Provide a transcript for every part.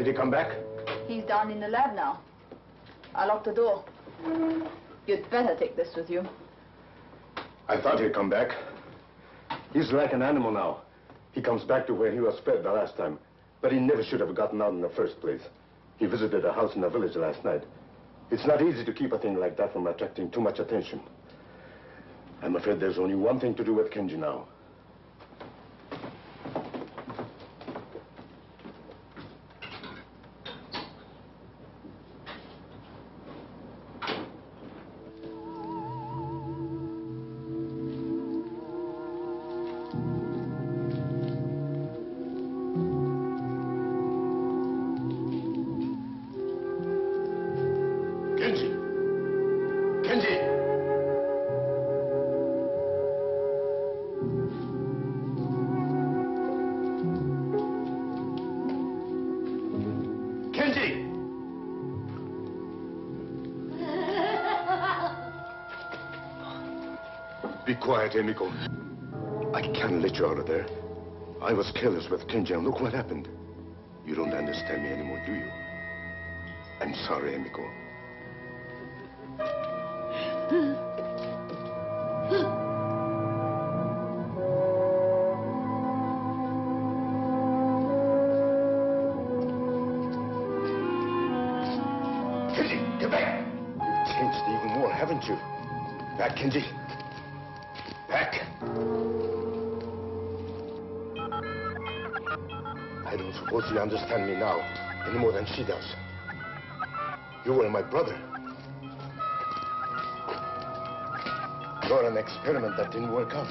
Did he come back? He's down in the lab now. I locked the door. You'd better take this with you. I thought he'd come back. He's like an animal now. He comes back to where he was fed the last time. But he never should have gotten out in the first place. He visited a house in the village last night. It's not easy to keep a thing like that from attracting too much attention. I'm afraid there's only one thing to do with Kenji now. Be quiet, Emiko. I can't let you out of there. I was careless with Kenji, and look what happened. You don't understand me anymore, do you? I'm sorry, Emiko. Kenji, get back! You've changed even more, haven't you? Back, Kenji. Back. I don't suppose you understand me now any more than she does. You were my brother. You're an experiment that didn't work out.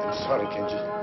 I'm sorry, Kenji.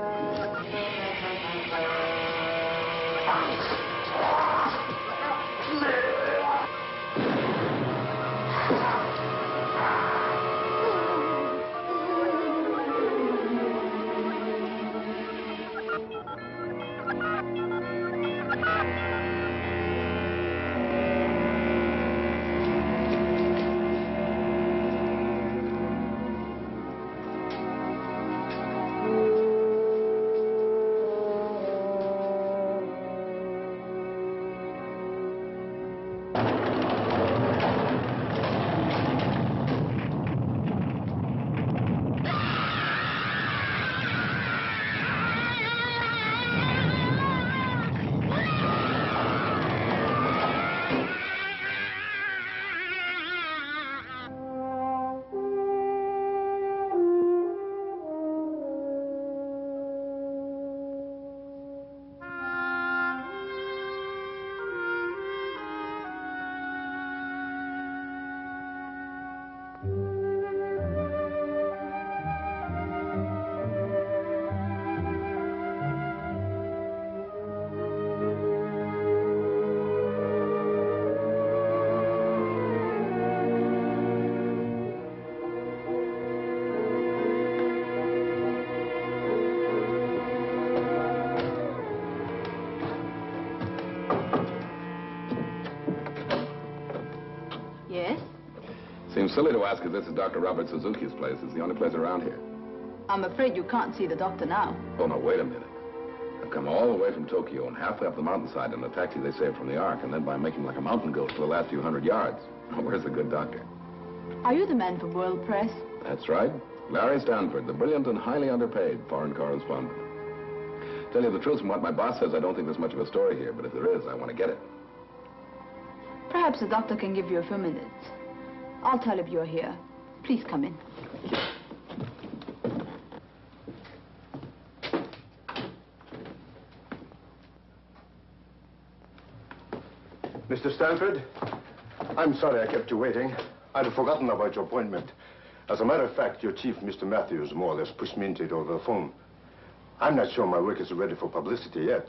Seems silly to ask if this is Dr. Robert Suzuki's place. It's the only place around here. I'm afraid you can't see the doctor now. Oh, no, wait a minute. I've come all the way from Tokyo and halfway up the mountainside in a taxi they saved from the Ark, and then by making like a mountain goat for the last few hundred yards. Where's the good doctor? Are you the man for World Press? That's right. Larry Stanford, the brilliant and highly underpaid foreign correspondent. Tell you the truth, from what my boss says, I don't think there's much of a story here, but if there is, I want to get it. Perhaps the doctor can give you a few minutes. I'll tell if you're here. Please come in. Mr. Stanford, I'm sorry I kept you waiting. I'd forgotten about your appointment. As a matter of fact, your chief, Mr. Matthews, more or less pushed me into it over the phone. I'm not sure my work is ready for publicity yet.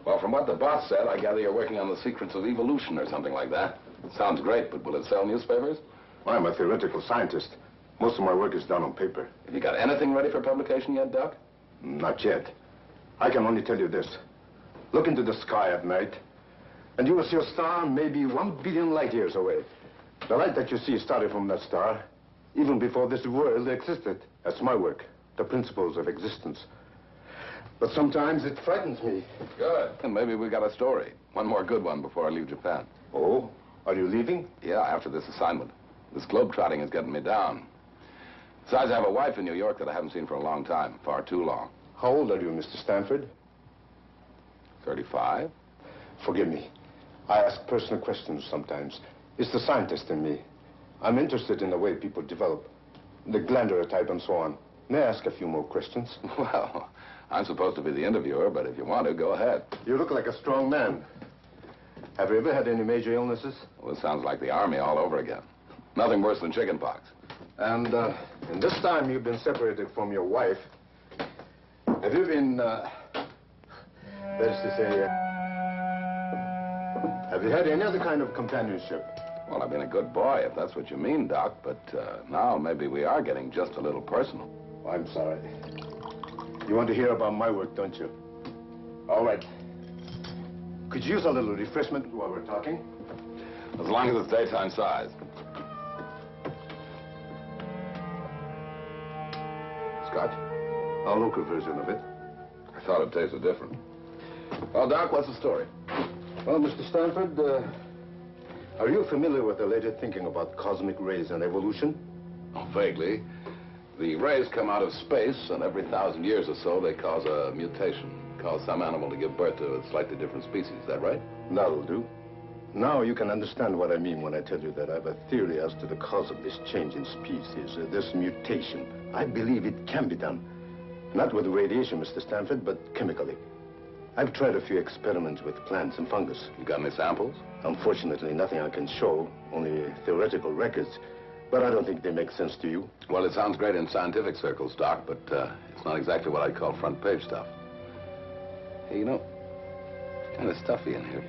Well, from what the boss said, I gather you're working on the secrets of evolution or something like that. Sounds great, but will it sell newspapers? I'm a theoretical scientist. Most of my work is done on paper. Have you got anything ready for publication yet, Doc? Not yet. I can only tell you this. Look into the sky at night, and you will see a star maybe 1 billion light years away. The light that you see started from that star, even before this world existed. That's my work, the principles of existence. But sometimes it frightens me. Good. And maybe we got a story. One more good one before I leave Japan. Oh? Are you leaving? Yeah, after this assignment. This globe-trotting is getting me down. Besides, I have a wife in New York that I haven't seen for a long time. Far too long. How old are you, Mr. Stanford? 35? Forgive me. I ask personal questions sometimes. It's the scientist in me. I'm interested in the way people develop. The glandular type and so on. May I ask a few more questions? Well, I'm supposed to be the interviewer, but if you want to, go ahead. You look like a strong man. Have you ever had any major illnesses? Well, it sounds like the Army all over again. Nothing worse than chickenpox. And in this time you've been separated from your wife, have you been, that is to say, have you had any other kind of companionship? Well, I've been a good boy, if that's what you mean, Doc, but now maybe we are getting just a little personal. I'm sorry. You want to hear about my work, don't you? All right. Could you use a little refreshment while we're talking? As long as it's daytime size. Scotch? Our local version of it. I thought it tasted different. Well, Doc, what's the story? Well, Mr. Stanford, are you familiar with the latest thinking about cosmic rays and evolution? Oh, vaguely. The rays come out of space, and every 1,000 years or so, they cause a mutation. Cause some animal to give birth to a slightly different species. Is that right? That'll do. Now you can understand what I mean when I tell you that I have a theory as to the cause of this change in species, this mutation. I believe it can be done. Not with radiation, Mr. Stanford, but chemically. I've tried a few experiments with plants and fungus. You got any samples? Unfortunately, nothing I can show, only theoretical records. But I don't think they make sense to you. Well, it sounds great in scientific circles, Doc, but it's not exactly what I'd call front page stuff. Hey, you know, it's kind of stuffy in here.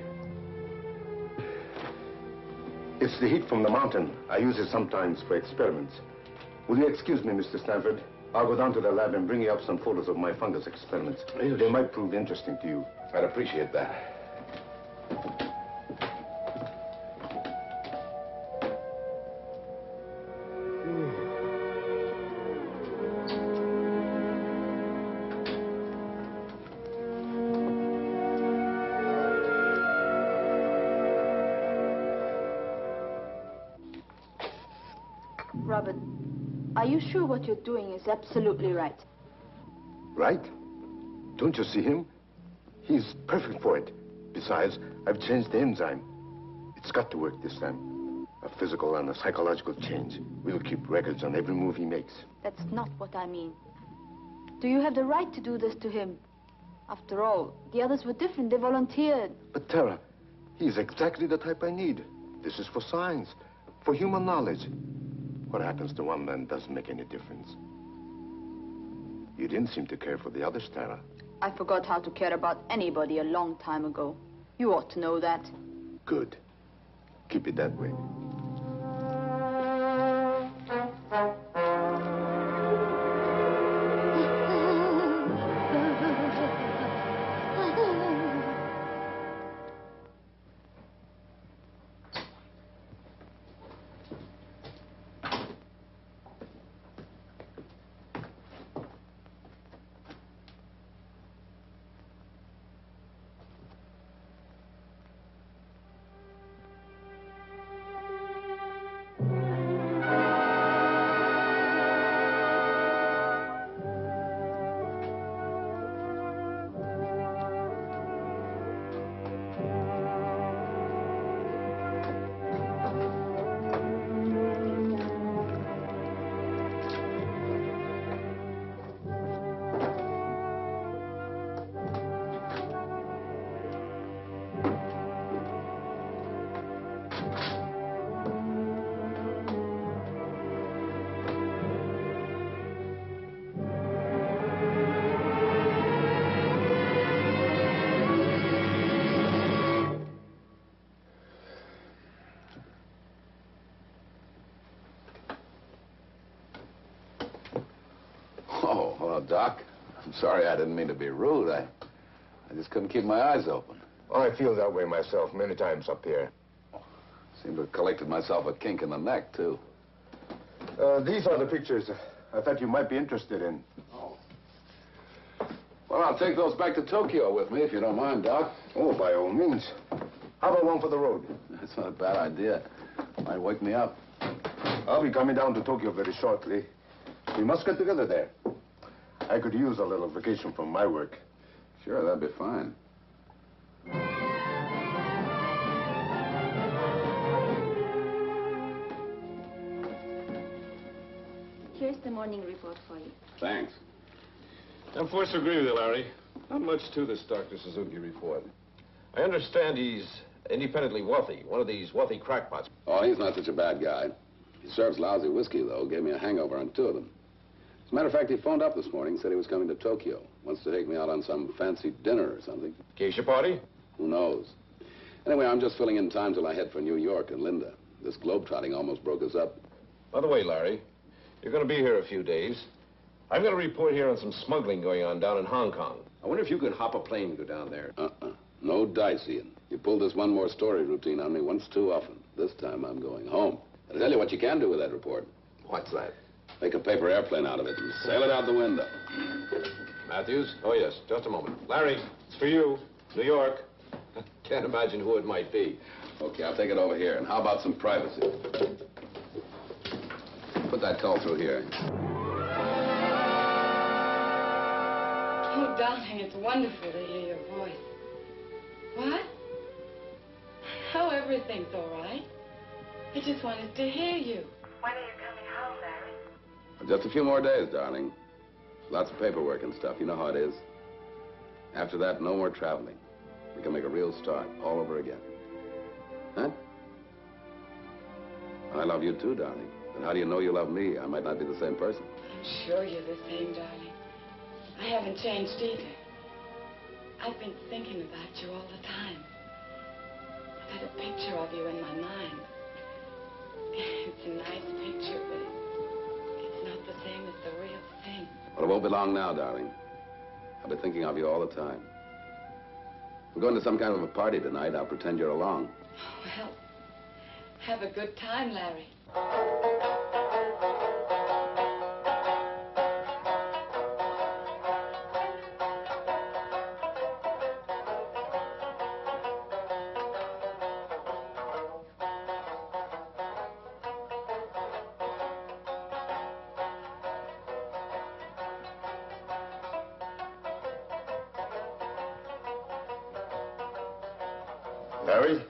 It's the heat from the mountain. I use it sometimes for experiments. Will you excuse me, Mr. Stanford? I'll go down to the lab and bring you up some photos of my fungus experiments. They might prove interesting to you. I'd appreciate that. Robert, are you sure what you're doing is absolutely right? Right? Don't you see him? He's perfect for it. Besides, I've changed the enzyme. It's got to work this time. A physical and a psychological change. We'll keep records on every move he makes. That's not what I mean. Do you have the right to do this to him? After all, the others were different. They volunteered. But Tara, he's exactly the type I need. This is for science, for human knowledge. What happens to one man doesn't make any difference. You didn't seem to care for the others, Tara. I forgot how to care about anybody a long time ago. You ought to know that. Good. Keep it that way. Doc. I'm sorry, I didn't mean to be rude. I just couldn't keep my eyes open. Well, I feel that way myself many times up here. Seem to have collected myself a kink in the neck, too. These are the pictures I thought you might be interested in. Oh. Well, I'll take those back to Tokyo with me, if you don't mind, Doc. Oh, by all means. How about one for the road? That's not a bad idea. Might wake me up. I'll be coming down to Tokyo very shortly. We must get together there. I could use a little vacation from my work. Sure, that'd be fine. Here's the morning report for you. Thanks. I'm forced to agree with you, Larry. Not much to this Dr. Suzuki report. I understand he's independently wealthy, one of these wealthy crackpots. Oh, he's not such a bad guy. He serves lousy whiskey, though. Gave me a hangover on 2 of them. As a matter of fact, he phoned up this morning, said he was coming to Tokyo. Wants to take me out on some fancy dinner or something. Geisha party? Who knows? Anyway, I'm just filling in time till I head for New York and Linda. This globetrotting almost broke us up. By the way, Larry, you're going to be here a few days. I've got a report here on some smuggling going on down in Hong Kong. I wonder if you could hop a plane and go down there. No dice, Ian. You pulled this one more story routine on me once too often. This time I'm going home. I'll tell you what you can do with that report. What's that? Make a paper airplane out of it and sail it out the window. Matthews? Oh, yes. Just a moment. Larry, it's for you. New York. Can't imagine who it might be. Okay, I'll take it over here. And how about some privacy? Put that call through here. Oh, darling, it's wonderful to hear your voice. What? Oh, everything's all right. I just wanted to hear you. When are you coming home, Larry? Just a few more days, darling. Lots of paperwork and stuff. You know how it is. After that, no more traveling. We can make a real start all over again. Huh? I love you too, darling. But how do you know you love me? I might not be the same person. I'm sure you're the same, darling. I haven't changed either. I've been thinking about you all the time. I've had a picture of you in my mind. It's a nice picture, but it's not the same as the real thing. Well, it won't be long now, darling. I'll be thinking of you all the time. We're going to some kind of a party tonight. I'll pretend you're along. Well, have a good time, Larry. Larry,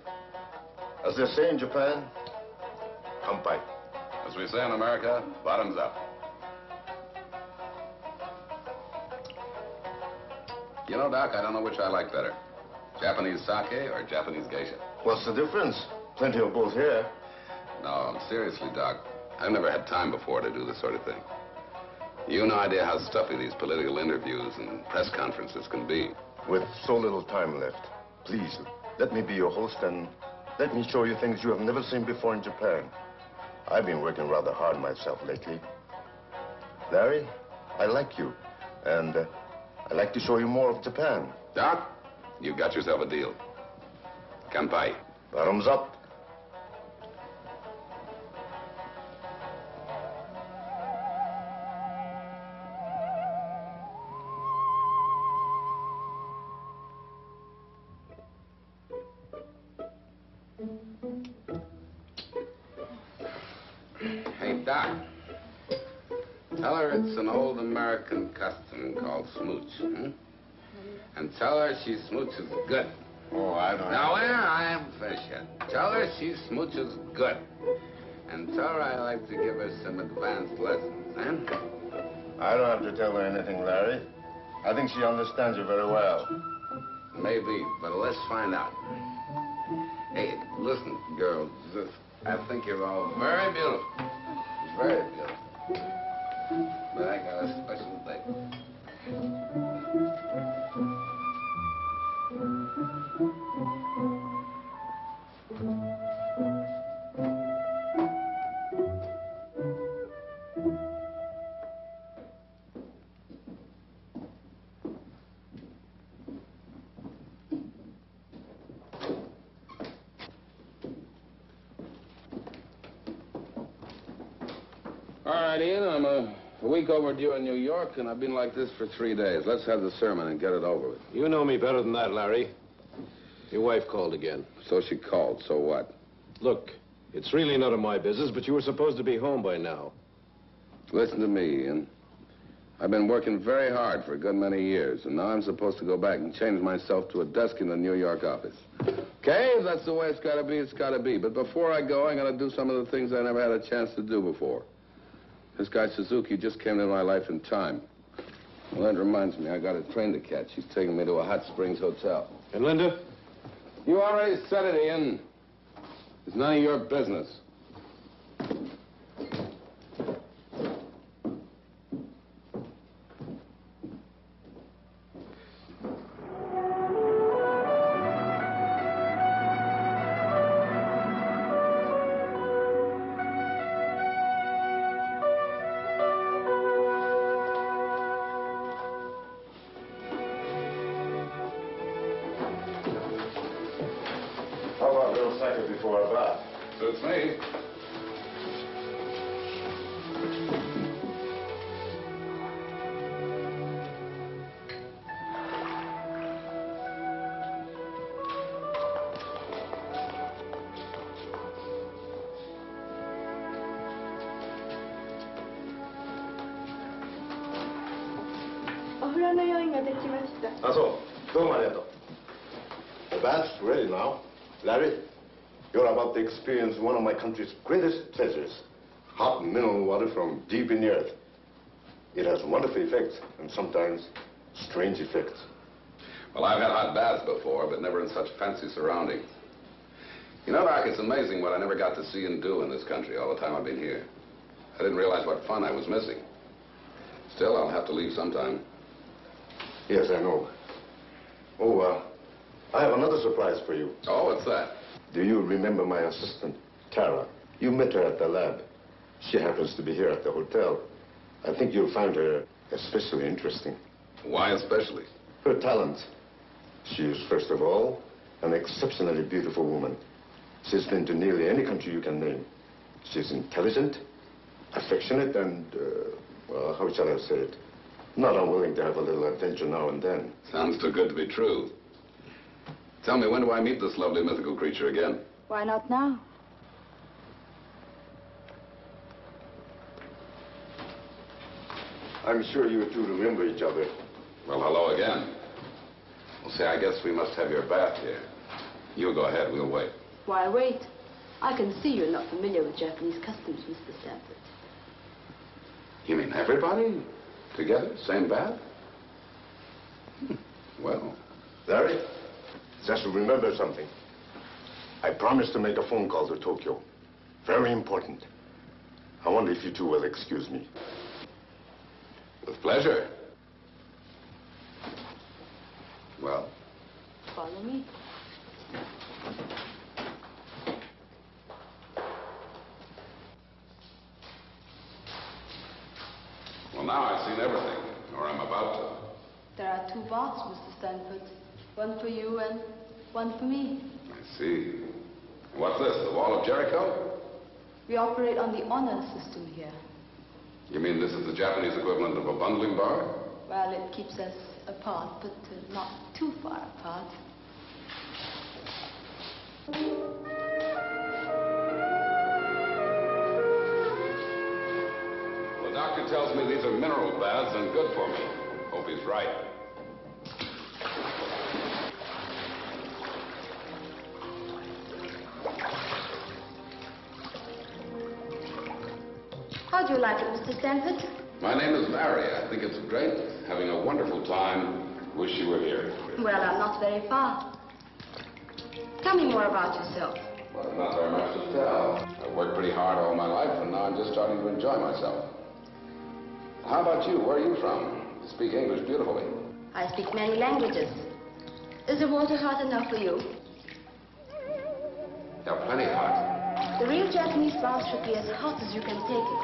as they say in Japan, kampai. As we say in America, bottoms up. You know, Doc, I don't know which I like better. Japanese sake or Japanese geisha? What's the difference? Plenty of both here. No, seriously, Doc. I've never had time before to do this sort of thing. You've no idea how stuffy these political interviews and press conferences can be. With so little time left, please, let me be your host and let me show you things you have never seen before in Japan. I've been working rather hard myself lately. Larry, I like you, and I'd like to show you more of Japan. Doc, you've got yourself a deal. Kanpai. Bottoms up. Hey, Doc. Tell her it's an old American custom called smooch. And tell her she smooches good. Oh, I don't Now, where I am finished yet. Tell her she smooches good. And tell her I like to give her some advanced lessons, I don't have to tell her anything, Larry. I think she understands you very well. Maybe, but let's find out. Hey, listen, girls. I think you're all very beautiful. Very beautiful. But I got a special thing. All right, Ian, I'm A week overdue in New York, and I've been like this for 3 days. Let's have the sermon and get it over with. You know me better than that, Larry. Your wife called again. So she called, so what? Look, it's really none of my business, but you were supposed to be home by now. Listen to me, Ian. I've been working very hard for a good many years, and now I'm supposed to go back and change myself to a desk in the New York office. Okay, if that's the way it's got to be, it's got to be. But before I go, I'm going to do some of the things I never had a chance to do before. This guy Suzuki just came into my life in time. Well, that reminds me, I got a train to catch. He's taking me to a Hot Springs hotel. And Linda? You already said it, Ian. It's none of your business. How about a little cycle before our bath? Suits me. The bath's ready now. Larry, you're about to experience one of my country's greatest treasures. Hot mineral water from deep in the earth. It has wonderful effects and sometimes strange effects. Well, I've had hot baths before, but never in such fancy surroundings. You know, Doc, it's amazing what I never got to see and do in this country all the time I've been here. I didn't realize what fun I was missing. Still, I'll have to leave sometime. Yes, I know. Oh, I have another surprise for you. Oh, what's that? Do you remember my assistant, Tara? You met her at the lab. She happens to be here at the hotel. I think you'll find her especially interesting. Why especially? Her talent. She is, first of all, an exceptionally beautiful woman. She's been to nearly any country you can name. She's intelligent, affectionate, and, well, how shall I say it? Not unwilling to have a little adventure now and then. Sounds too good to be true. Tell me, when do I meet this lovely mythical creature again? Why not now? I'm sure you two remember each other. Well, hello again. Well, say, I guess we must have your bath here. You go ahead, we'll wait. Why wait? I can see you're not familiar with Japanese customs, Mr. Stanford. You mean everybody? Together? Same bath? Well. Larry, just remember something. I promised to make a phone call to Tokyo. Very important. I wonder if you two will excuse me. With pleasure. Well? Follow me. Well, now I've seen everything, or I'm about to. There are 2 baths, Mr. Stanford. One for you and one for me. I see. What's this, the Wall of Jericho? We operate on the honor system here. You mean this is the Japanese equivalent of a bungling bar? Well, it keeps us apart, but not too far apart. The doctor tells me these are mineral baths and good for me. Hope he's right. How do you like it, Mr. Stanford? My name is Larry. I think it's great. Having a wonderful time. Wish you were here. Well, I'm not very far. Tell me more about yourself. Well, not very much to tell. I've worked pretty hard all my life, and now I'm just starting to enjoy myself. How about you? Where are you from? You speak English beautifully. I speak many languages. Is the water hot enough for you? Yeah, plenty hot. The real Japanese bath should be as hot as you can take it.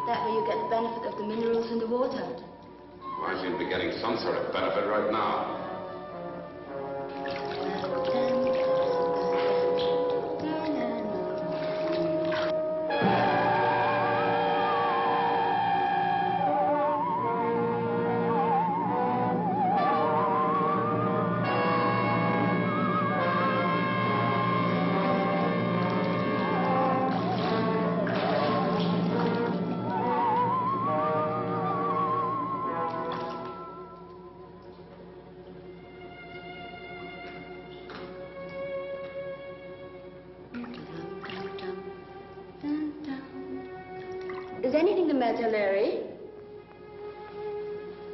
That way you get the benefit of the minerals in the water. Well, I seem to be getting some sort of benefit right now. Is anything the matter, Larry?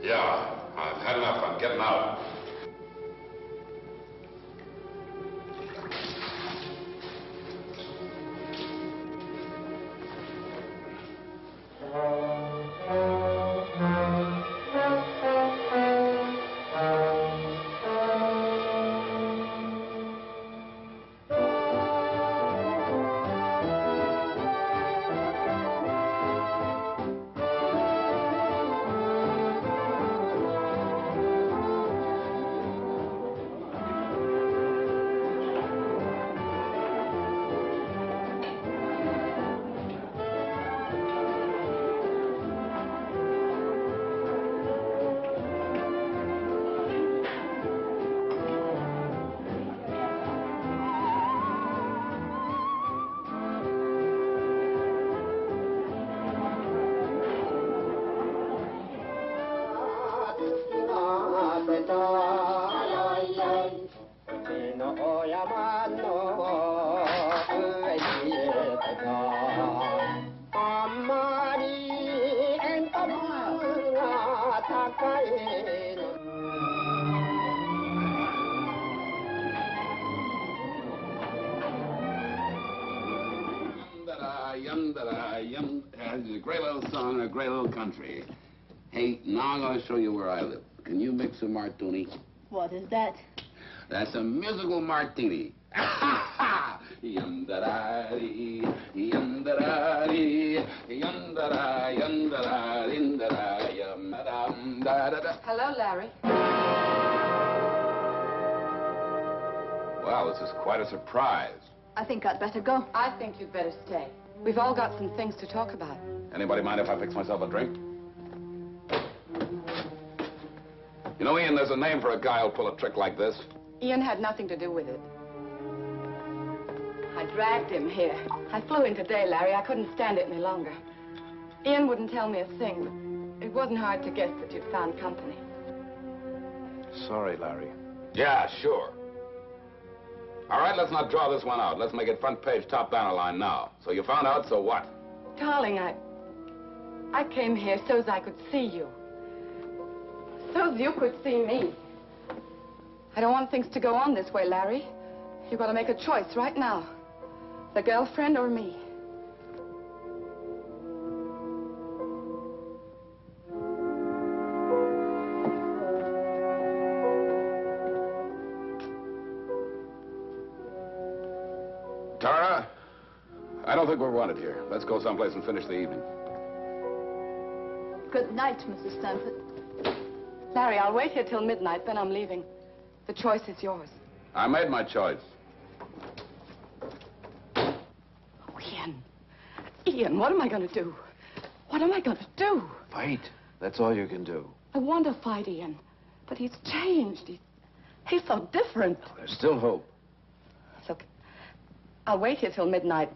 Yeah, I've had enough. I'm getting out. It's a great little song and a great little country. Hey, now I'm going to show you where I live. Can you mix a martini? What is that? That's a musical martini. Yum-da-da-dee, yum-da-da-dee, yum-da-da, yum-da-da, yum-da-da, yum-da-da-da-da. Hello, Larry. Well, this is quite a surprise. I think I'd better go. I think you'd better stay. We've all got some things to talk about. Anybody mind if I fix myself a drink? You know, Ian, there's a name for a guy who'll pull a trick like this. Ian had nothing to do with it. I dragged him here. I flew in today, Larry. I couldn't stand it any longer. Ian wouldn't tell me a thing. It wasn't hard to guess that you'd found company. Sorry, Larry. Yeah, sure. All right, let's not draw this one out. Let's make it front page, top banner line now. So you found out, so what? Darling, I came here so as I could see you. So as you could see me. I don't want things to go on this way, Larry. You've got to make a choice right now. The girlfriend or me. Tara, I don't think we're wanted here. Let's go someplace and finish the evening. Good night, Mrs. Stanford. Larry, I'll wait here till midnight, then I'm leaving. The choice is yours. I made my choice. Oh, Ian. Ian, what am I going to do? What am I going to do? Fight. That's all you can do. I want to fight Ian, but he's changed. He's so different. There's still hope. Look, I'll wait here till midnight.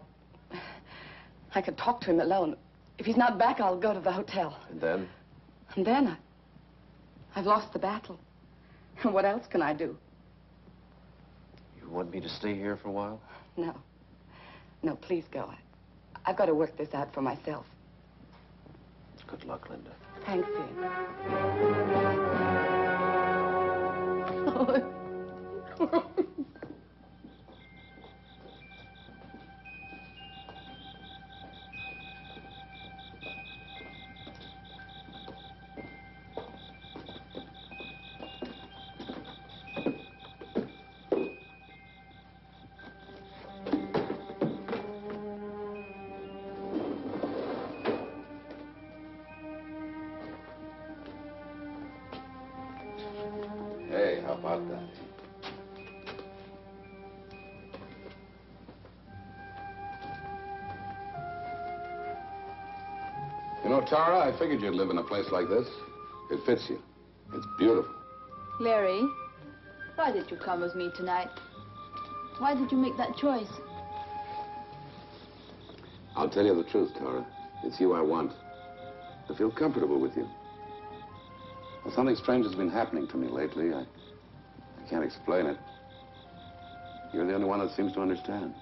I can talk to him alone. If he's not back, I'll go to the hotel. And then? And then I've lost the battle. What else can I do? You want me to stay here for a while? No. No, please go. I've got to work this out for myself. Good luck, Linda. Thanks, Ian. Hey, how about that? You know, Tara, I figured you'd live in a place like this. It fits you. It's beautiful. Larry, why did you come with me tonight? Why did you make that choice? I'll tell you the truth, Tara. It's you I want. I feel comfortable with you. Well, something strange has been happening to me lately. I can't explain it. You're the only one that seems to understand.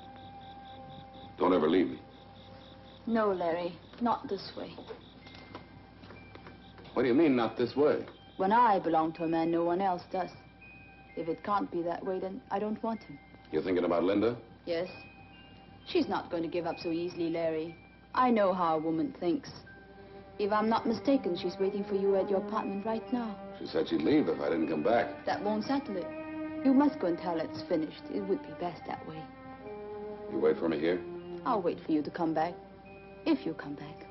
Don't ever leave me. No, Larry. Not this way. What do you mean, not this way? When I belong to a man, no one else does. If it can't be that way, then I don't want him. You're thinking about Linda? Yes. She's not going to give up so easily, Larry. I know how a woman thinks. If I'm not mistaken, she's waiting for you at your apartment right now. She said she'd leave if I didn't come back. That won't settle it. You must go and tell her it's finished. It would be best that way. You wait for me here? I'll wait for you to come back. If you come back.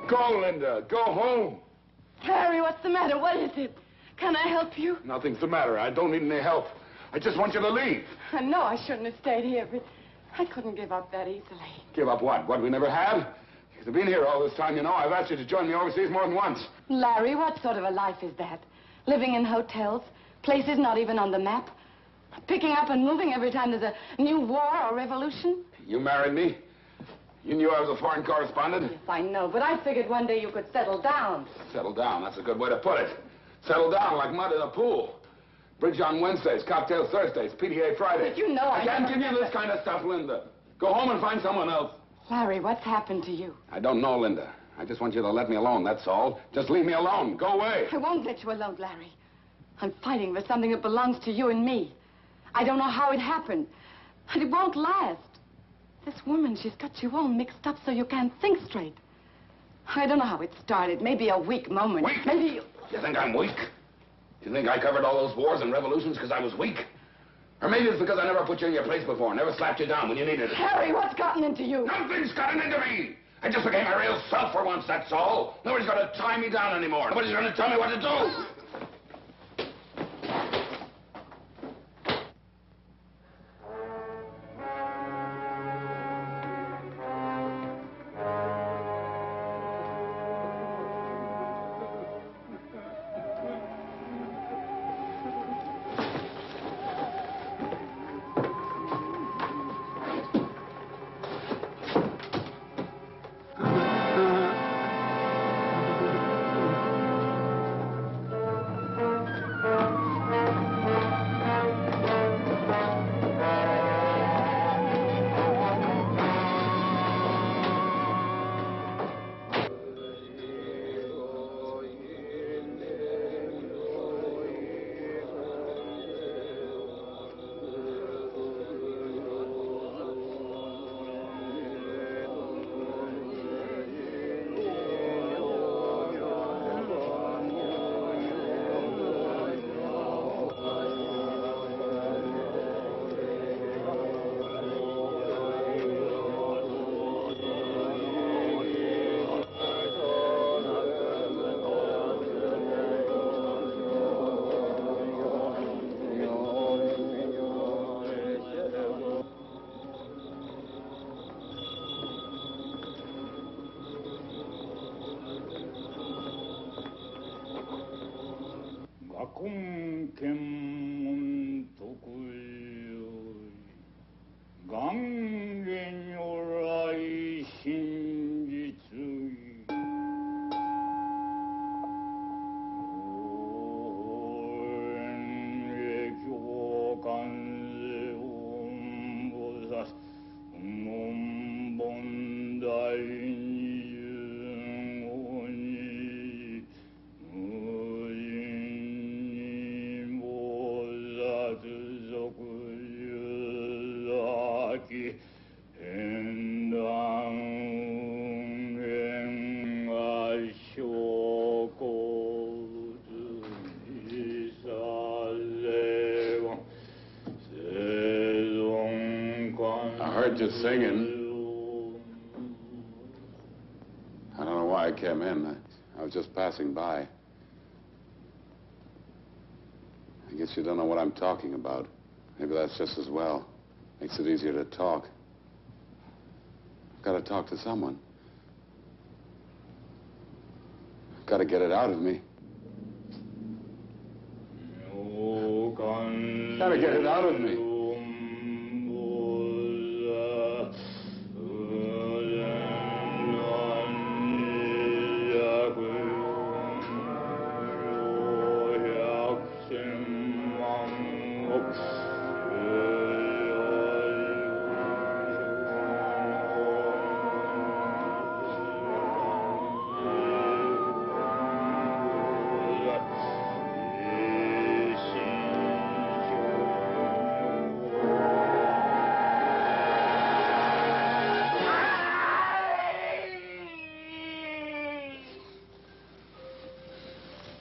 Go, Linda. Go home. Harry, what's the matter? What is it? Can I help you? Nothing's the matter. I don't need any help. I just want you to leave. I know I shouldn't have stayed here, but I couldn't give up that easily. Give up what? What we never had? You've been here all this time, you know. I've asked you to join me overseas more than once. Larry, what sort of a life is that? Living in hotels, places not even on the map, picking up and moving every time there's a new war or revolution? You married me. You knew I was a foreign correspondent? Yes, I know, but I figured one day you could settle down. Settle down. That's a good way to put it. Settle down like mud in a pool. Bridge on Wednesdays, cocktails Thursdays, PTA Fridays. But you know I can't never give you this kind of stuff, Linda. Go home and find someone else. Larry, what's happened to you? I don't know, Linda. I just want you to let me alone, that's all. Just leave me alone. Go away. I won't let you alone, Larry. I'm fighting for something that belongs to you and me. I don't know how it happened, but it won't last. This woman, she's got you all mixed up so you can't think straight. I don't know how it started. Maybe a weak moment. Weak? Maybe you... You think I'm weak? You think I covered all those wars and revolutions because I was weak? Or maybe it's because I never put you in your place before, never slapped you down when you needed it. Harry, what's gotten into you? Nothing's gotten into me! I just became my real self for once, that's all. Nobody's going to tie me down anymore. Nobody's going to tell me what to do. heard you singing. I don't know why I came in. I was just passing by. I guess you don't know what I'm talking about. Maybe that's just as well. Makes it easier to talk. I've got to talk to someone. I've got to get it out of me. Got to get it out of me.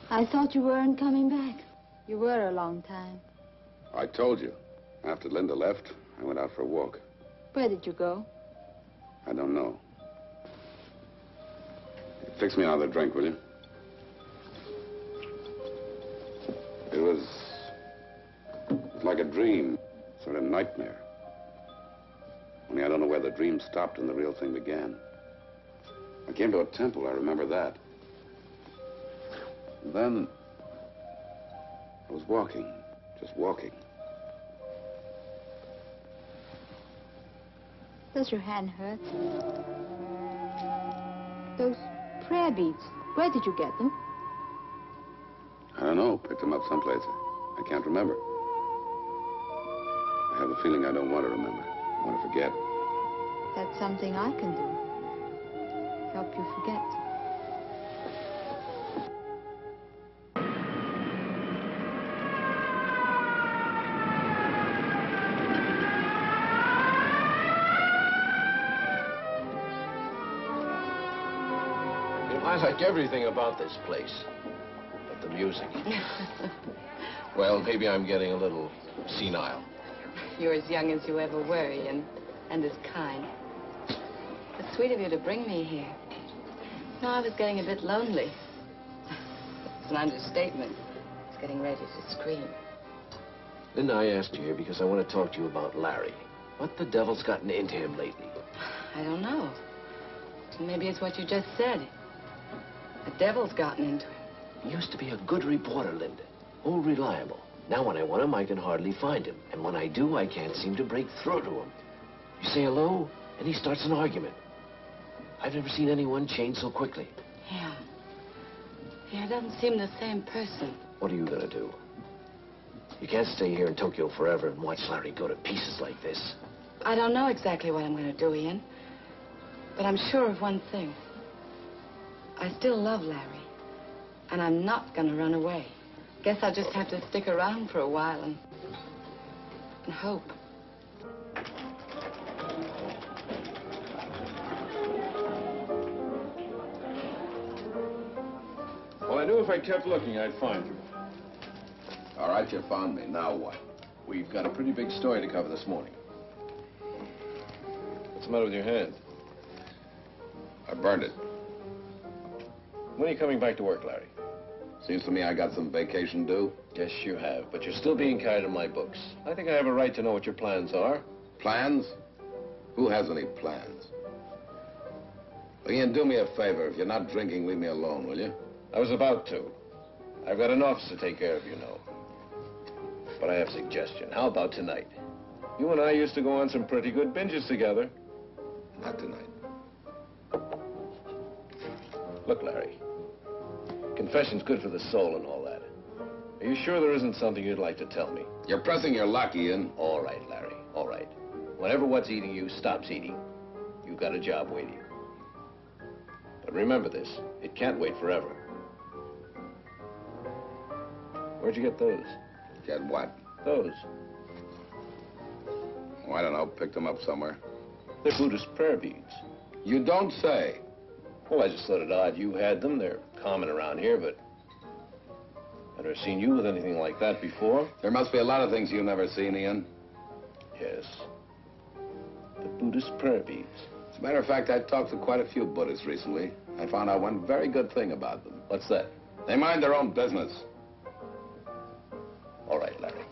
I thought you weren't coming back. You were a long time. I told you. After Linda left, I went out for a walk. Where did you go? I don't know. Fix me another drink, will you? It was like a dream, sort of nightmare. Only I don't know where the dream stopped and the real thing began. I came to a temple, I remember that. And then I was walking, just walking. Does your hand hurt? Those prayer beads, where did you get them? I don't know, picked them up someplace. I can't remember. I have a feeling I don't want to remember. I want to forget. That's something I can do. Help you forget. I like everything about this place, but the music. Well, maybe I'm getting a little senile. You're as young as you ever were, Ian, and as kind. It's sweet of you to bring me here. No, I was getting a bit lonely. It's an understatement. I was getting ready to scream. Linda, I asked you here because I want to talk to you about Larry. What the devil's gotten into him lately? I don't know. Maybe it's what you just said. The devil's gotten into him. He used to be a good reporter, Linda. Oh, reliable. Now when I want him, I can hardly find him. And when I do, I can't seem to break through to him. You say hello, and he starts an argument. I've never seen anyone change so quickly. Yeah. Yeah, it doesn't seem the same person. What are you going to do? You can't stay here in Tokyo forever and watch Larry go to pieces like this. I don't know exactly what I'm going to do, Ian. But I'm sure of one thing. I still love Larry. And I'm not going to run away. Guess I'll just have to stick around for a while and hope. Well, I knew if I kept looking, I'd find you. All right, you found me. Now what? We've got a pretty big story to cover this morning. What's the matter with your hand? I burned it. When are you coming back to work, Larry? Seems to me I got some vacation due. Yes, you have, but you're still being kind in my books. I think I have a right to know what your plans are. Plans? Who has any plans? Ian, do me a favor. If you're not drinking, leave me alone, will you? I was about to. I've got an office to take care of, you know. But I have a suggestion. How about tonight? You and I used to go on some pretty good binges together. Not tonight. Look, Larry. Confession's good for the soul and all that. Are you sure there isn't something you'd like to tell me? You're pressing your luck, Ian. All right, Larry. All right. Whenever what's eating you stops eating, you've got a job waiting. But remember this. It can't wait forever. Where'd you get those? Get what? Those. Oh, I don't know. Picked them up somewhere. They're Buddhist prayer beads. You don't say. Well, I just thought it odd you had them. They're common around here, but I've never seen you with anything like that before. There must be a lot of things you've never seen, Ian. Yes. the Buddhist prayer beads. As a matter of fact, I talked to quite a few Buddhists recently. I found out one very good thing about them. What's that? They mind their own business. All right, Larry.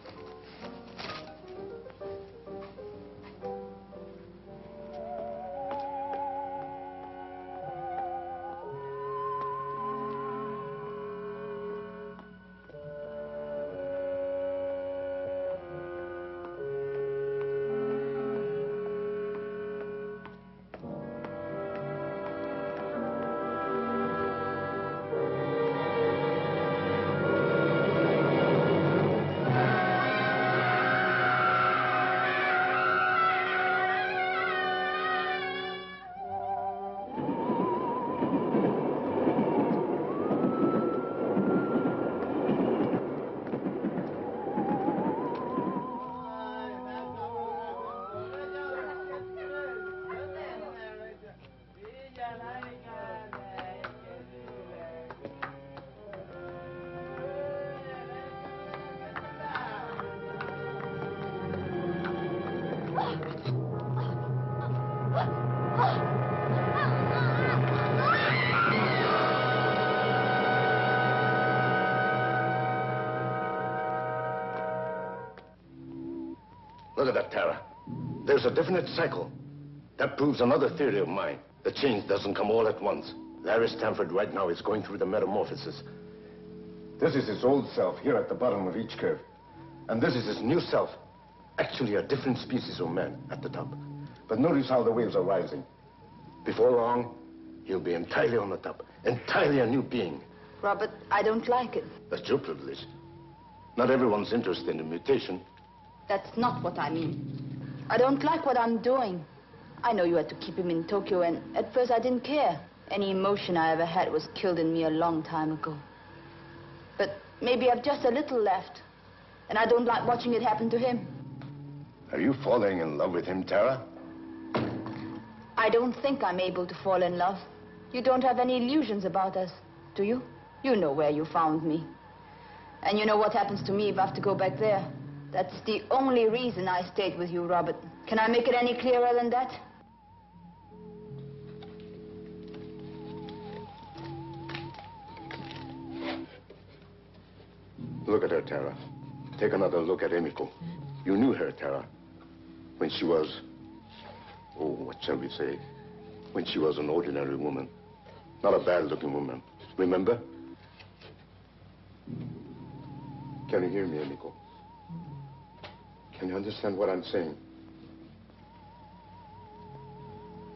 Look at that, Tara. There's a definite cycle. That proves another theory of mine. The change doesn't come all at once. Larry Stanford right now is going through the metamorphosis. This is his old self here at the bottom of each curve. And this is his new self. Actually a different species of man at the top. But notice how the waves are rising. Before long, he'll be entirely on the top. Entirely a new being. Robert, I don't like it. That's your privilege. Not everyone's interested in mutation. That's not what I mean. I don't like what I'm doing. I know you had to keep him in Tokyo, and at first I didn't care. Any emotion I ever had was killed in me a long time ago. But maybe I've just a little left, and I don't like watching it happen to him. Are you falling in love with him, Tara? I don't think I'm able to fall in love. You don't have any illusions about us, do you? You know where you found me. And you know what happens to me if I have to go back there. That's the only reason I stayed with you, Robert. Can I make it any clearer than that? Look at her, Tara. Take another look at Emiko. You knew her, Tara, when she was... Oh, what shall we say? When she was an ordinary woman. Not a bad-looking woman. Remember? Can you hear me, Emiko? Can you understand what I'm saying?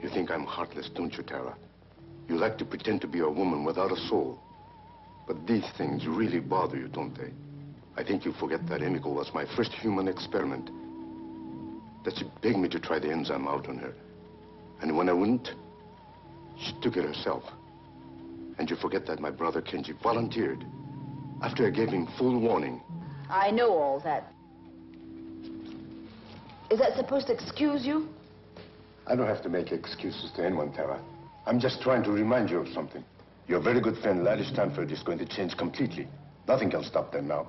You think I'm heartless, don't you, Tara? You like to pretend to be a woman without a soul. But these things really bother you, don't they? I think you forget that Emiko was my first human experiment. That she begged me to try the enzyme out on her. And when I wouldn't, she took it herself. And you forget that my brother Kenji volunteered after I gave him full warning. I know all that. Is that supposed to excuse you? I don't have to make excuses to anyone, Tara. I'm just trying to remind you of something. Your very good friend, Larry Stanford, is going to change completely. Nothing can stop that now.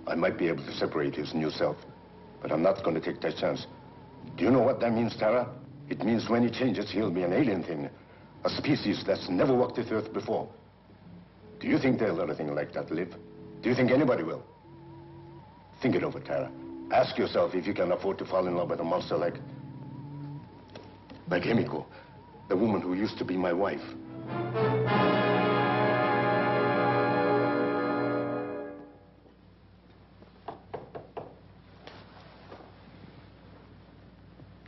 I might be able to separate his new self, but I'm not going to take that chance. Do you know what that means, Tara? It means when he changes, he'll be an alien thing. A species that's never walked this earth before. Do you think they'll let a thing like that live? Do you think anybody will? Think it over, Tara. Ask yourself if you can afford to fall in love with a monster like Emiko, the woman who used to be my wife.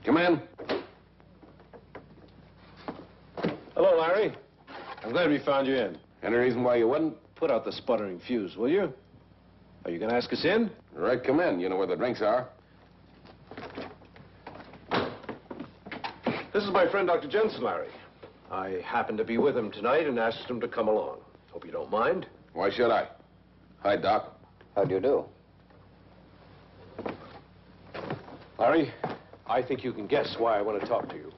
Come in. Hello, Larry. I'm glad we found you in. Any reason why you wouldn't? Put out the sputtering fuse, will you? Are you going to ask us in? All right, come in. You know where the drinks are. This is my friend, Dr. Jensen, Larry. I happened to be with him tonight and asked him to come along. Hope you don't mind. Why should I? Hi, Doc. How do you do? Larry, I think you can guess why I want to talk to you.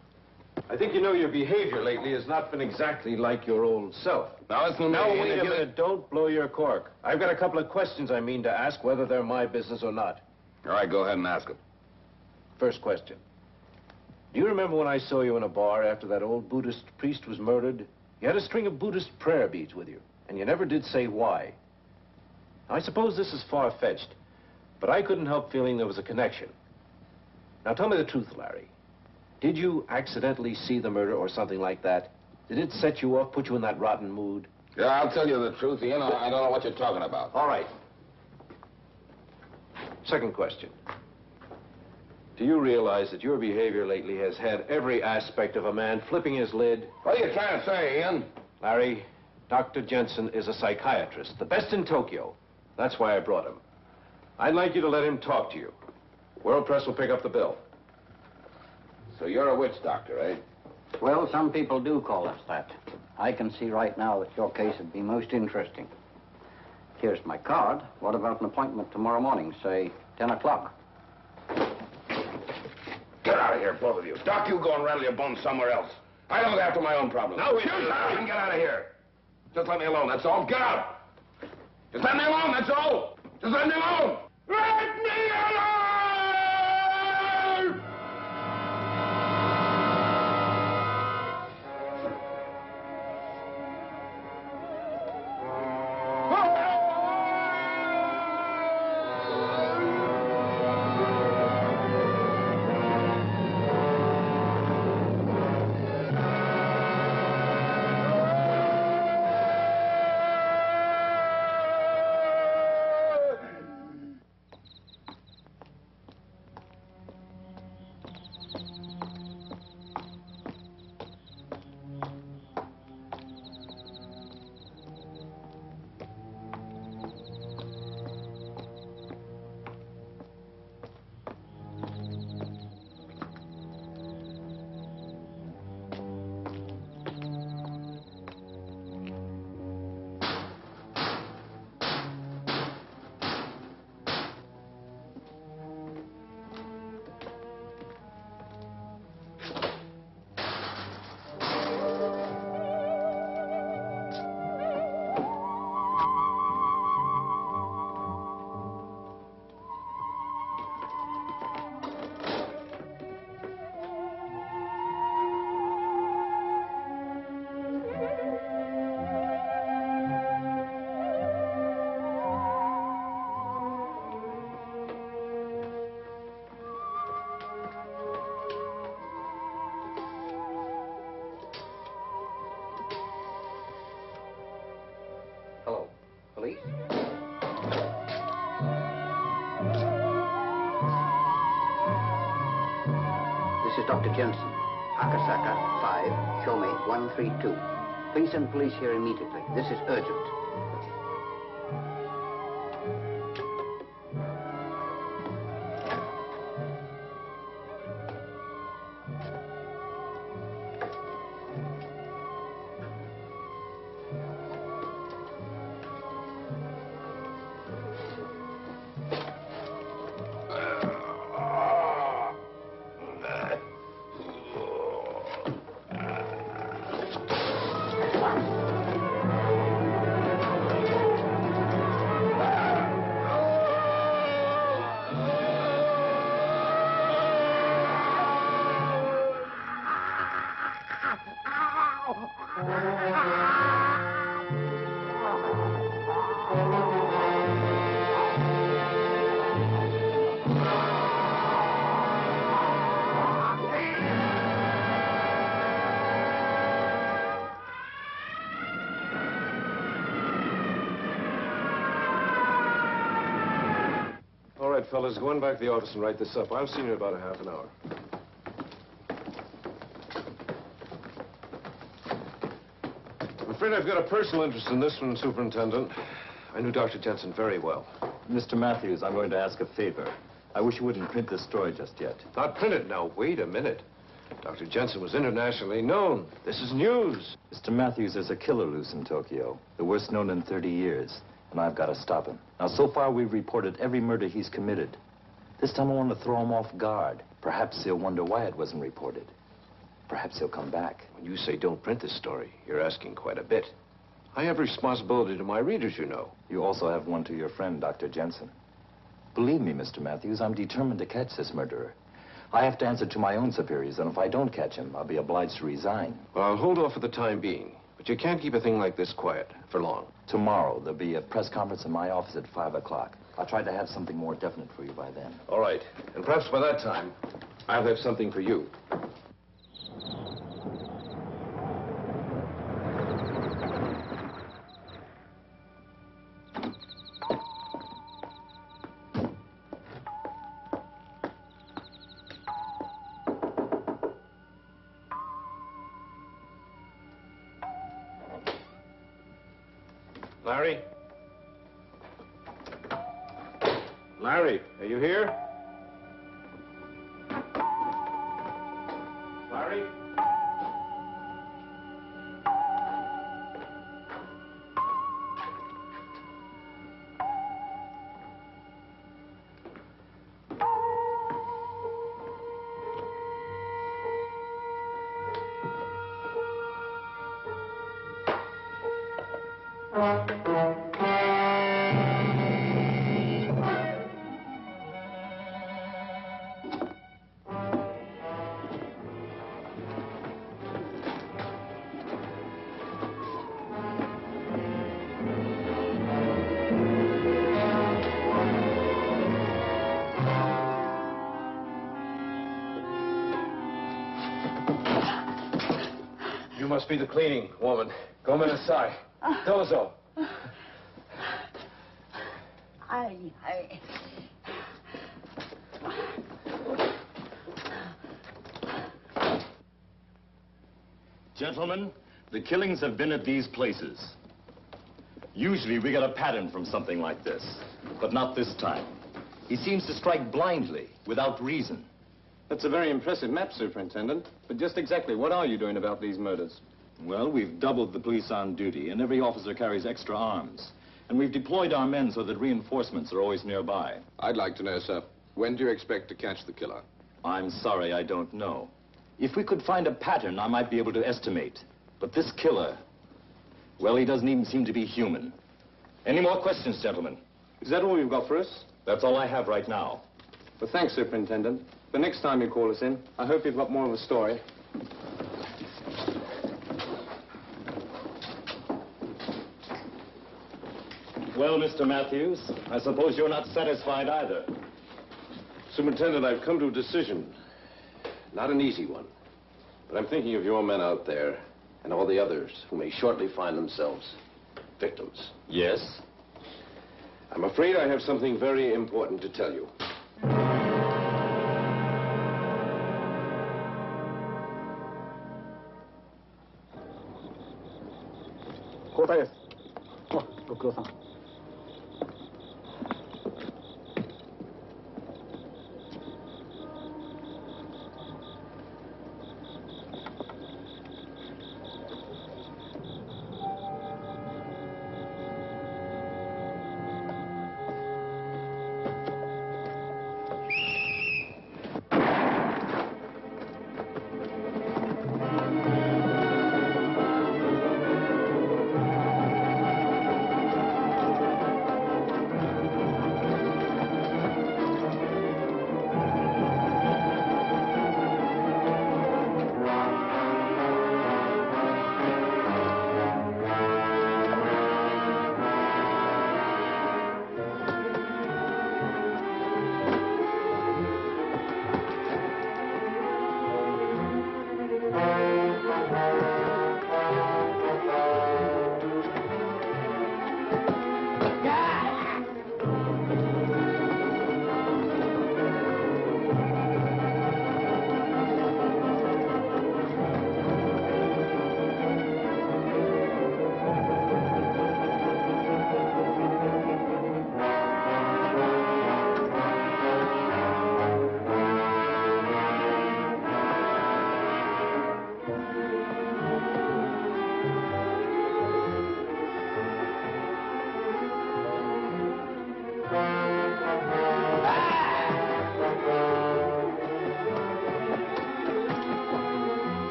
I think you know your behavior lately has not been exactly like your old self. Now, listen to me. Now, wait a minute. Don't blow your cork. I've got a couple of questions I mean to ask, whether they're my business or not. All right, go ahead and ask him. First question. Do you remember when I saw you in a bar after that old Buddhist priest was murdered? You had a string of Buddhist prayer beads with you, and you never did say why. Now, I suppose this is far-fetched, but I couldn't help feeling there was a connection. Now, tell me the truth, Larry. Did you accidentally see the murder or something like that? Did it set you off, put you in that rotten mood? Yeah, I'll tell you the truth, Ian. I don't know what you're talking about. All right. Second question. Do you realize that your behavior lately has had every aspect of a man flipping his lid? What are you trying to say, Ian? Larry, Dr. Jensen is a psychiatrist, the best in Tokyo. That's why I brought him. I'd like you to let him talk to you. World Press will pick up the bill. So you're a witch doctor, eh? Well, some people do call us that. I can see right now that your case would be most interesting. Here's my card. What about an appointment tomorrow morning, say 10 o'clock? Get out of here, both of you. Doc, you go and rattle your bones somewhere else. I look after my own problems. No, you can get out of here. Just let me alone, that's all. Get out. Just let me alone, that's all. Just let me alone. Let me alone! Hello, police? This is Dr. Jensen. Akasaka 5, show me 132. Please send police here immediately. This is urgent. All right, fellas, go on back to the office and write this up. I'll see you in about a half an hour. I'm afraid I've got a personal interest in this one, Superintendent. I knew Dr. Jensen very well. Mr. Matthews, I'm going to ask a favor. I wish you wouldn't print this story just yet. Not print it now. Wait a minute. Dr. Jensen was internationally known. This is news. Mr. Matthews, there's a killer loose in Tokyo, the worst known in 30 years, and I've got to stop him. Now, so far, we've reported every murder he's committed. This time, I want to throw him off guard. Perhaps he'll wonder why it wasn't reported. Perhaps he'll come back. When you say don't print this story, you're asking quite a bit. I have responsibility to my readers, you know. You also have one to your friend, Dr. Jensen. Believe me, Mr. Matthews, I'm determined to catch this murderer. I have to answer to my own superiors, and if I don't catch him, I'll be obliged to resign. Well, I'll hold off for the time being. But you can't keep a thing like this quiet for long. Tomorrow, there'll be a press conference in my office at 5 o'clock. I'll try to have something more definite for you by then. All right. And perhaps by that time, I'll have something for you. Larry? Larry, are you here? Larry? You must be the cleaning woman. Come inside. Dozo. Gentlemen, the killings have been at these places. Usually we get a pattern from something like this, but not this time. He seems to strike blindly, without reason. That's a very impressive map, Superintendent. But just exactly what are you doing about these murders? Well, we've doubled the police on duty, and every officer carries extra arms. And we've deployed our men so that reinforcements are always nearby. I'd like to know, sir, when do you expect to catch the killer? I'm sorry, I don't know. If we could find a pattern, I might be able to estimate. But this killer, well, he doesn't even seem to be human. Any more questions, gentlemen? Is that all you've got for us? That's all I have right now. Well, thanks, Superintendent. The next time you call us in, I hope you've got more of a story. Well, Mr. Matthews, I suppose you're not satisfied either. Superintendent, I've come to a decision. Not an easy one. But I'm thinking of your men out there and all the others who may shortly find themselves victims. Yes? I'm afraid I have something very important to tell you.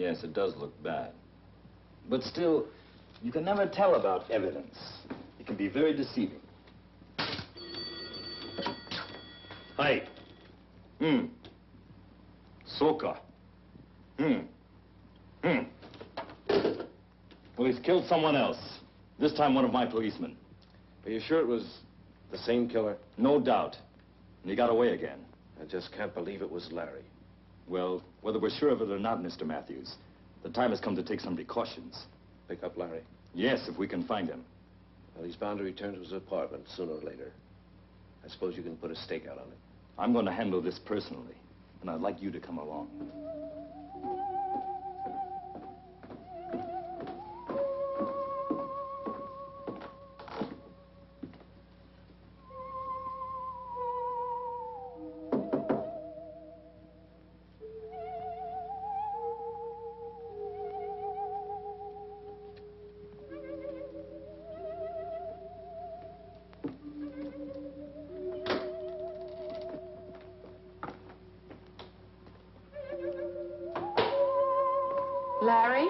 Yes, it does look bad. But still, you can never tell about evidence. It can be very deceiving. Hi. Soka. Well, he's killed someone else. This time one of my policemen. Are you sure it was the same killer? No doubt. And he got away again. I just can't believe it was Larry. Well, whether we're sure of it or not, Mr. Matthews, the time has come to take some precautions. Pick up Larry? Yes, if we can find him. Well, he's bound to return to his apartment sooner or later. I suppose you can put a stakeout on it. I'm going to handle this personally, and I'd like you to come along. Larry?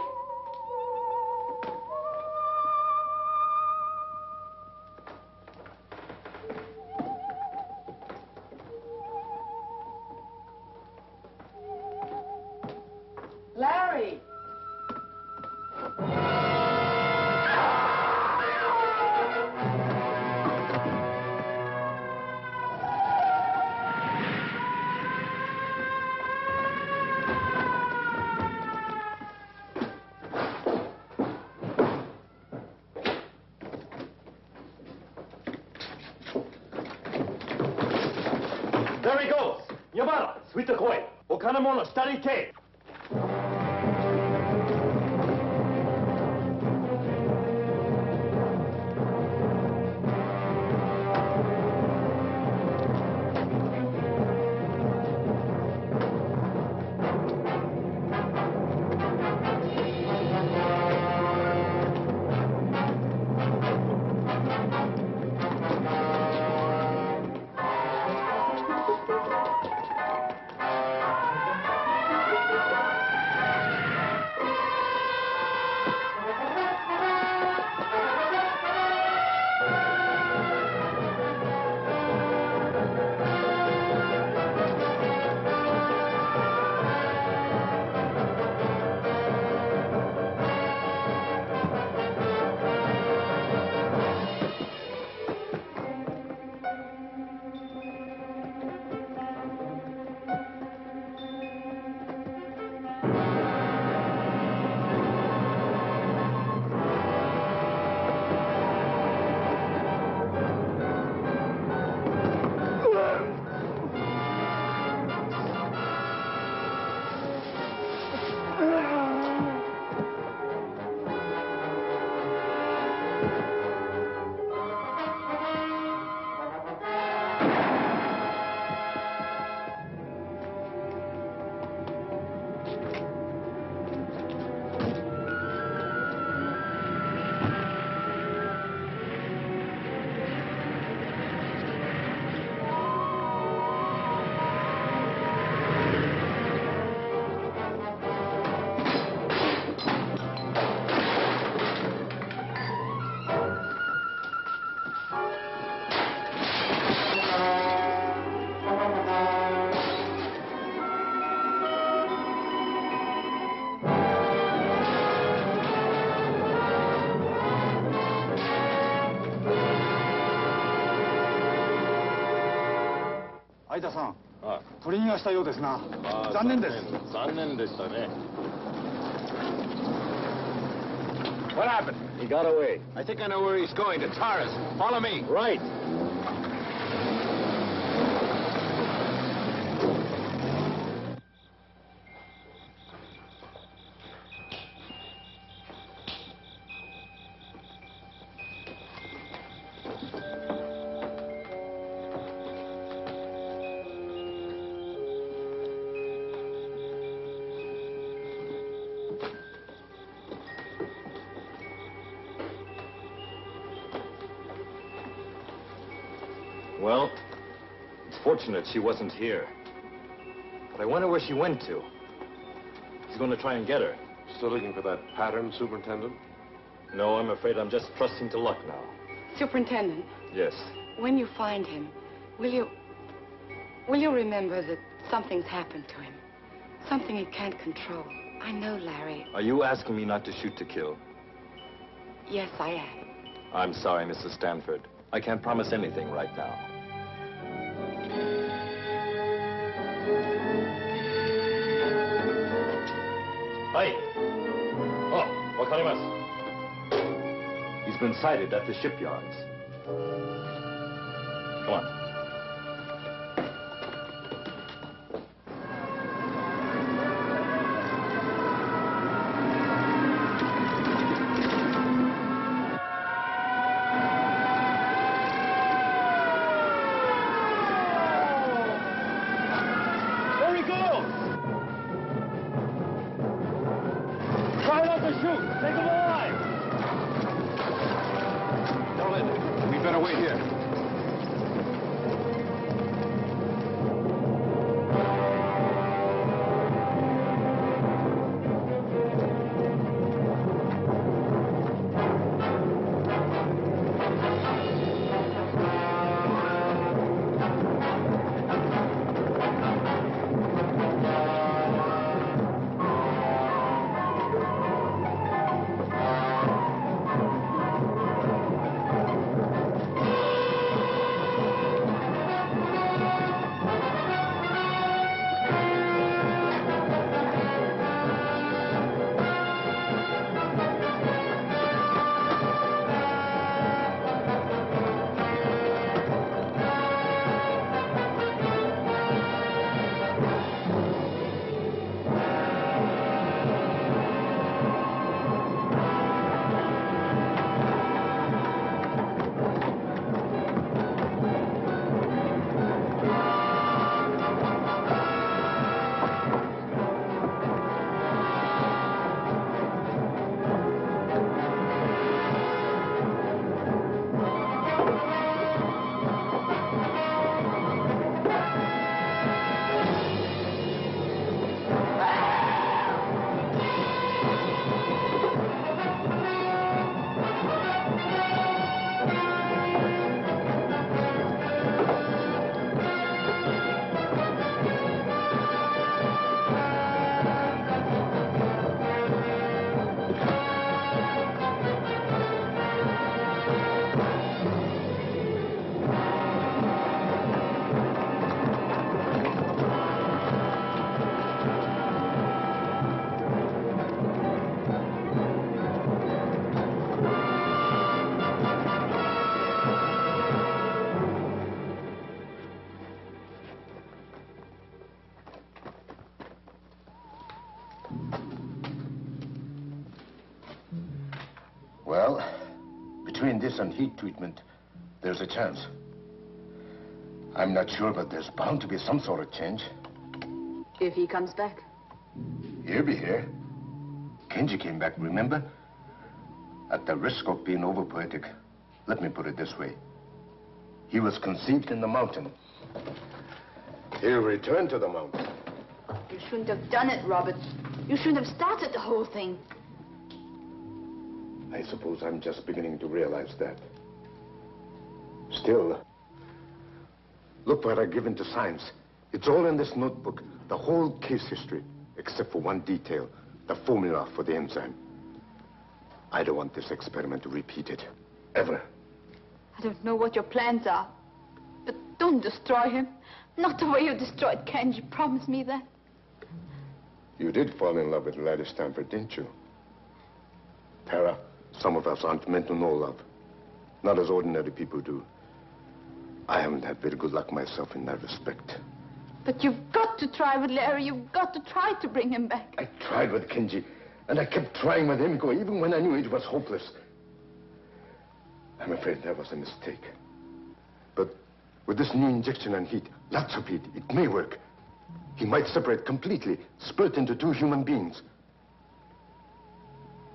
Larry! There he goes! Yamada, suite koi. Okanamono, starite. Aida-san, 取り逃がしたようですな。残念です。残念でしたね。What happened? He got away. I think I know where he's going, to Taras. Follow me. Right. Well, it's fortunate she wasn't here. But I wonder where she went to. She's going to try and get her. Still looking for that pattern, Superintendent? No, I'm afraid I'm just trusting to luck now. Superintendent, Yes. when you find him, will you remember that something's happened to him? Something he can't control. I know, Larry. Are you asking me not to shoot to kill? Yes, I am. I'm sorry, Mrs. Stanford. I can't promise anything right now. Hi. Oh, wakarimasu. He's been sighted at the shipyards. Come on. There he goes! Try not to shoot! Take him alive! Darling, we better wait here. Well, between this and heat treatment, there's a chance. I'm not sure, but there's bound to be some sort of change. If he comes back. He'll be here. Kenji came back, remember? At the risk of being over-poetic, let me put it this way. He was conceived in the mountain. He'll return to the mountain. You shouldn't have done it, Robert. You shouldn't have started the whole thing. I suppose I'm just beginning to realize that. Still, look what I've given to science. It's all in this notebook, the whole case history, except for one detail, the formula for the enzyme. I don't want this experiment to repeat it, ever. I don't know what your plans are, but don't destroy him. Not the way you destroyed Kenji. Promise me that. You did fall in love with Larry Stanford, didn't you? Tara, some of us aren't meant to know love. Not as ordinary people do. I haven't had very good luck myself in that respect. But you've got to try with Larry. You've got to try to bring him back. I tried with Kenji, and I kept trying with Emiko, even when I knew it was hopeless. I'm afraid that was a mistake. But with this new injection and heat, lots of heat, it may work. He might separate completely, split into two human beings.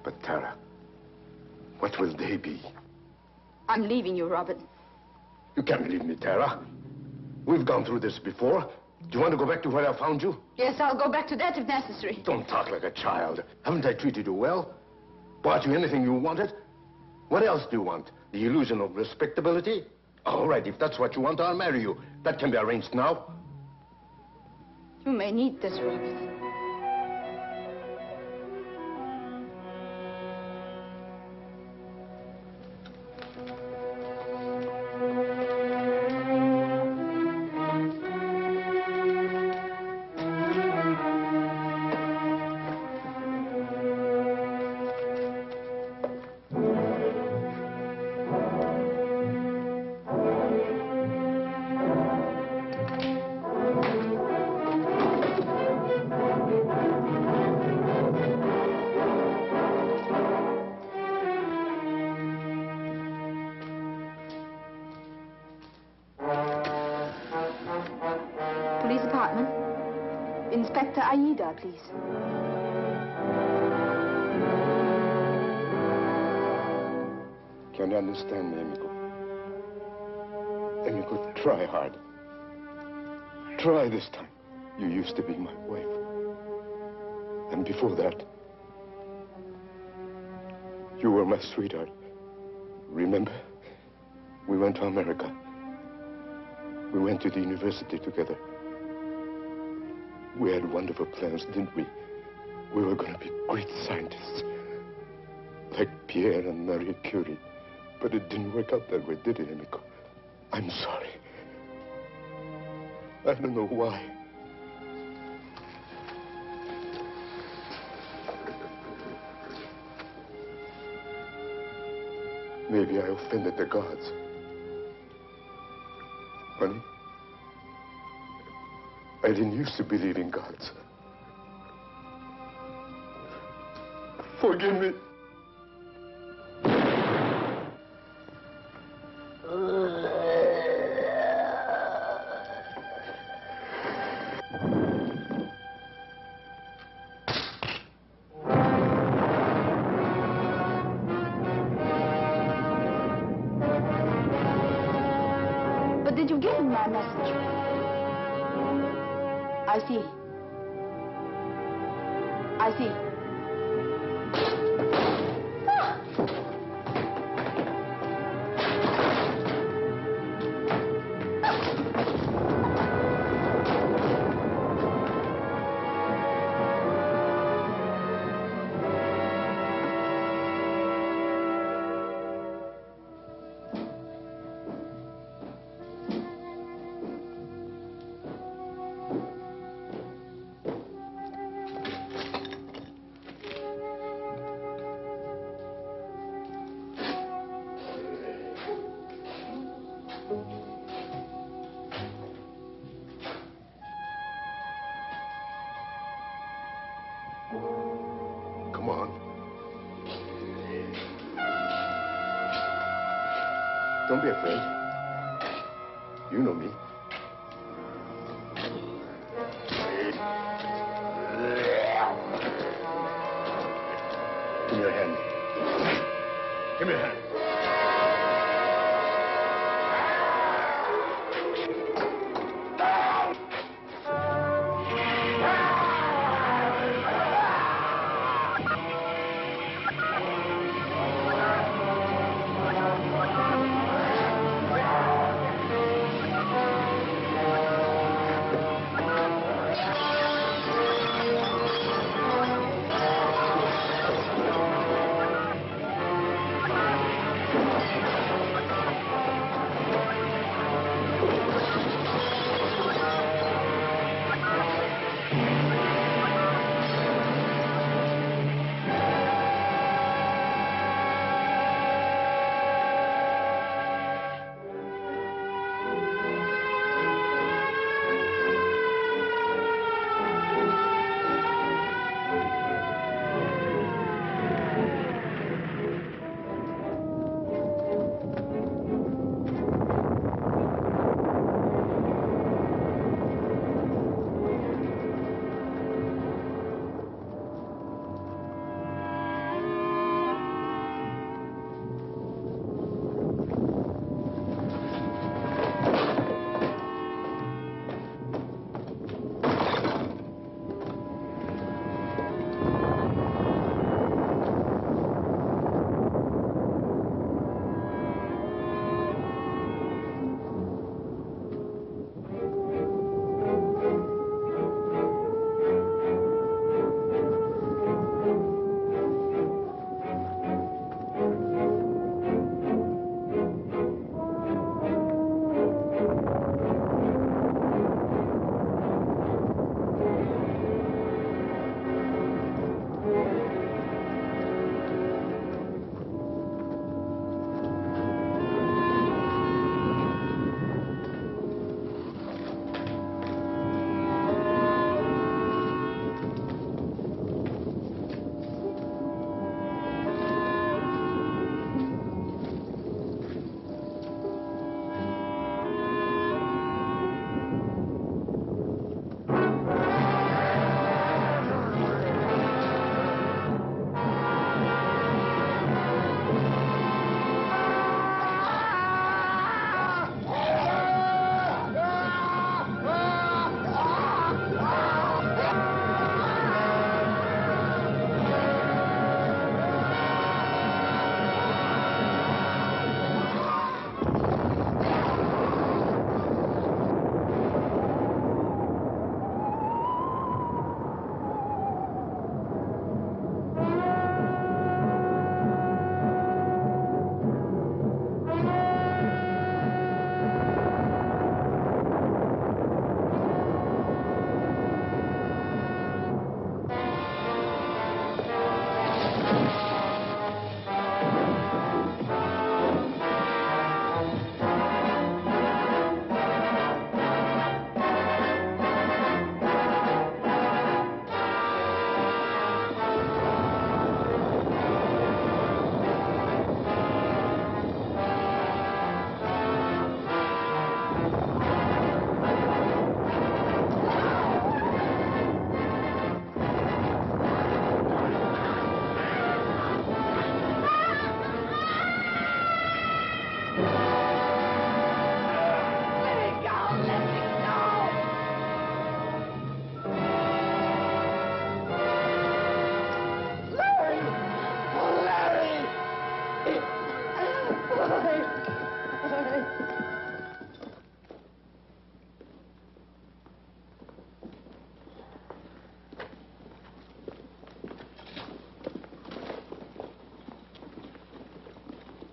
But Tara, what will they be? I'm leaving you, Robert. You can't leave me, Tara. We've gone through this before. Do you want to go back to where I found you? Yes, I'll go back to that if necessary. Don't talk like a child. Haven't I treated you well? Bought you anything you wanted? What else do you want? The illusion of respectability? All right, if that's what you want, I'll marry you. That can be arranged now. You may need this, Robert. Police department. Inspector Aida, please. Can you understand me, Emiko? Emiko, try hard. Try this time. You used to be my wife. And before that, you were my sweetheart. Remember? We went to America. We went to the university together. We had wonderful plans, didn't we? We were going to be great scientists. Like Pierre and Marie Curie. But it didn't work out that way, did it, Emiko? I'm sorry. I don't know why. Maybe I offended the gods. Honey, I didn't used to believe in gods. Forgive me. But did you give him my message? I see. I see. Come on. Don't be afraid. You know me. Give me your hand. Give me your hand.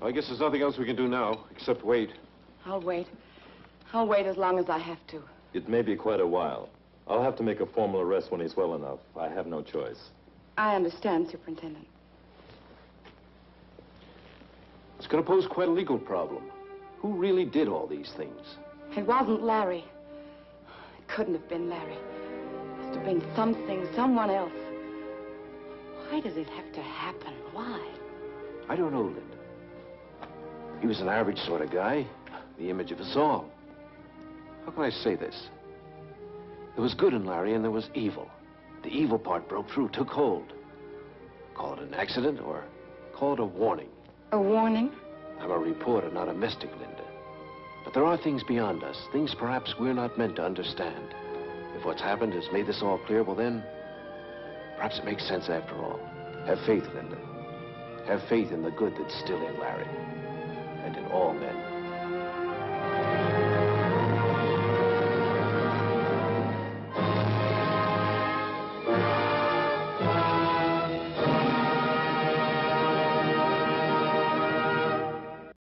I guess there's nothing else we can do now, except wait. I'll wait. I'll wait as long as I have to. It may be quite a while. I'll have to make a formal arrest when he's well enough. I have no choice. I understand, Superintendent. It's going to pose quite a legal problem. Who really did all these things? It wasn't Larry. It couldn't have been Larry. It must have been something, someone else. Why does it have to happen? Why? I don't know, Linda. He was an average sort of guy, the image of us all. How can I say this? There was good in Larry and there was evil. The evil part broke through, took hold. Call it an accident or call it a warning. A warning? I'm a reporter, not a mystic, Linda. But there are things beyond us, things perhaps we're not meant to understand. If what's happened has made this all clear, well then, perhaps it makes sense after all. Have faith, Linda. Have faith in the good that's still in Larry and in all men.